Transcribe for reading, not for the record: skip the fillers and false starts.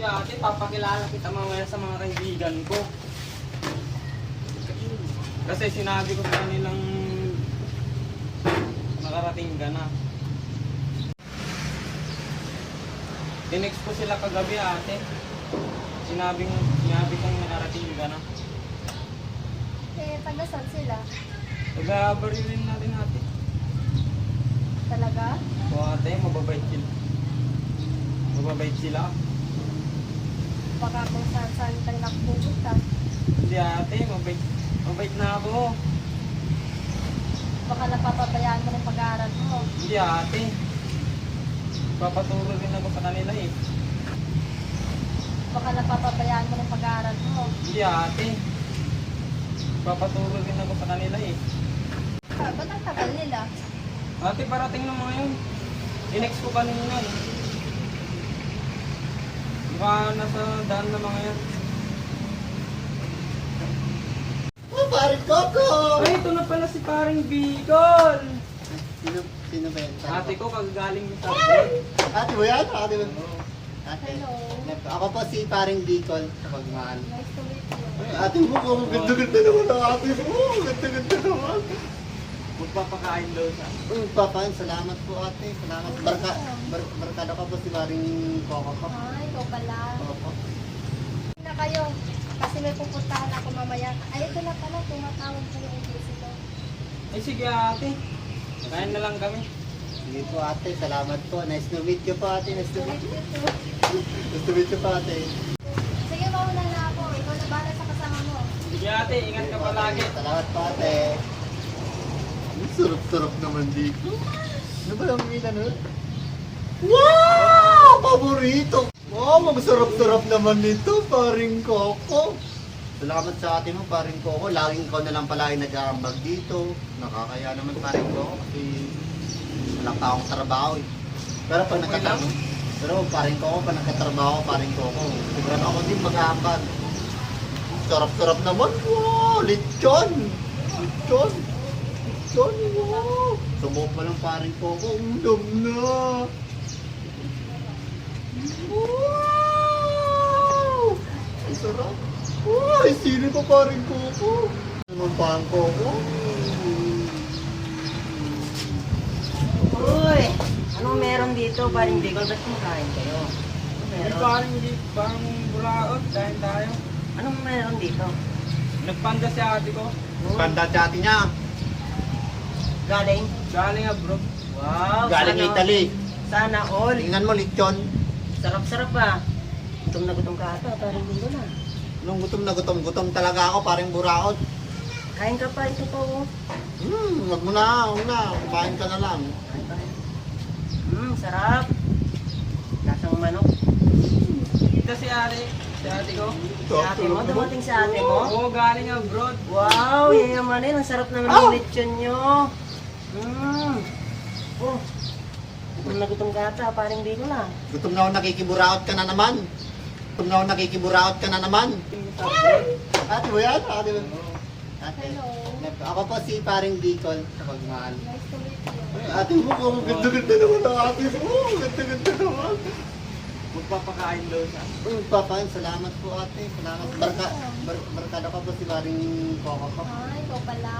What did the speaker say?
Sige ate, papakilala kita mamaya sa mga kaibigan ko. Kasi sinabi ko sa kanilang nakarating ka na. Tinext ko sila kagabi ate. Sinabi kong nakarating ka na. Eh, taga saan sila? Taga-barilin natin ate. Talaga? O ate, mababait sila. Mababait sila. Baka kung saan tayo nagpupunta. Hindi ate, mabait na ako. Baka napapabayaan mo ng pag-aaral mo. Hindi ate. Papaturo rin ako sa kanila eh. Baka napapabayaan mo ng pag-aaral mo. Hindi ate. Papaturo rin ako sa kanila eh. Ba't ang tagal nila? Ate, parating na mga yun. Inext ko kanina eh. Baka nasa daan na mga yan. Oh, pare Coco! Ay, ito na pala si paring Bicol. Sino ba yan? Ate ko, kagagaling sa abroad. Ate mo yan? Ate mo? Ate. Hello. Ako po si paring Bicol sa pagmahal. Nice to meet you. Ate mo, ganda-ganda naman ang ate mo. Ganda-ganda naman. Magpapakain daw siya. Papain, salamat po ate. Salamat. Barkada ka po si paring Coco po. Ay, ikaw pala. Opo. Na kayo. Kasi may pupuntahan ako mamaya. Ay, ito na pala. Tumatawag ko yung agency ko. Ay, sige ate. Kain na lang kami. Sige po ate, salamat po. Nice to meet you po ate. Nice to meet you. Nice to meet you po ate. Sige, mauna na ako. Ikaw na bahala sa kasama mo. Sige ate, ingat ka palagi. Salamat po ate. Ang sarap-sarap naman dito. Ano ba yung mina nun? Wow! Paborito! Wow, ang sarap-sarap naman nito, paring Coco. Salamat sa atin mo, paring Coco. Laging ikaw na lang pala ay nag-aambag dito. Nakakaya naman, paring Coco, kasi wala pa akong trabaho eh. Pero pag Okay lang. Pero paring Coco, pag nagkatrabaho, paring Coco, sigurado ako din mag-aambag. Sarap-sarap naman. Wow! Lechon! Lechon! Lechon! Wow! Sumok pa lang paring Coco. Dum na! Wow! Ang sarap! Wow! Sino pa paring Coco? Naman paring Coco? Uy! Anong meron dito, paring Bicol? Ba't kumakain kayo? Ay, parang buraot. Kain tayo. Anong meron dito? Nagpanda si ate ko. Panda dati niya. Galing? Galing abroad. Wow! Galing sana, Italy. Sana all. Tingnan mo, lechon. Sarap-sarap pa. Gutom na gutom ka ata, paring Bicol na. Nung gutom na gutom talaga ako, paring buraot. Kain ka pa, ito po. Wag mo na, wag na. Kumain ka na lang. Kain pa. Sarap. Lasang manok. Ito si ate. Si ate ko. Si ate mo, dumating sa ate mo. Oo, galing abroad. Wow! Yayamanin. Ang sarap naman ng lechon nyo. Oh. Gutom na gutom ka ata, paring Bicol na. Gutom na ako, nakikiburaot ka na naman. Gutom na ako, nakikiburaot ka na naman. Sa abroad. Ate mo yan? Ate mo? Ate. Hello. Ako po si paring Bicol sa pagmahal. Nice to meet you. Ate mo, ganda-ganda naman ang ate mo. Ganda-ganda naman. Magpapakain daw siya. Papain, salamat po ate. Salamat. Barkada ka po si paring Coco po. Ay, ikaw pala.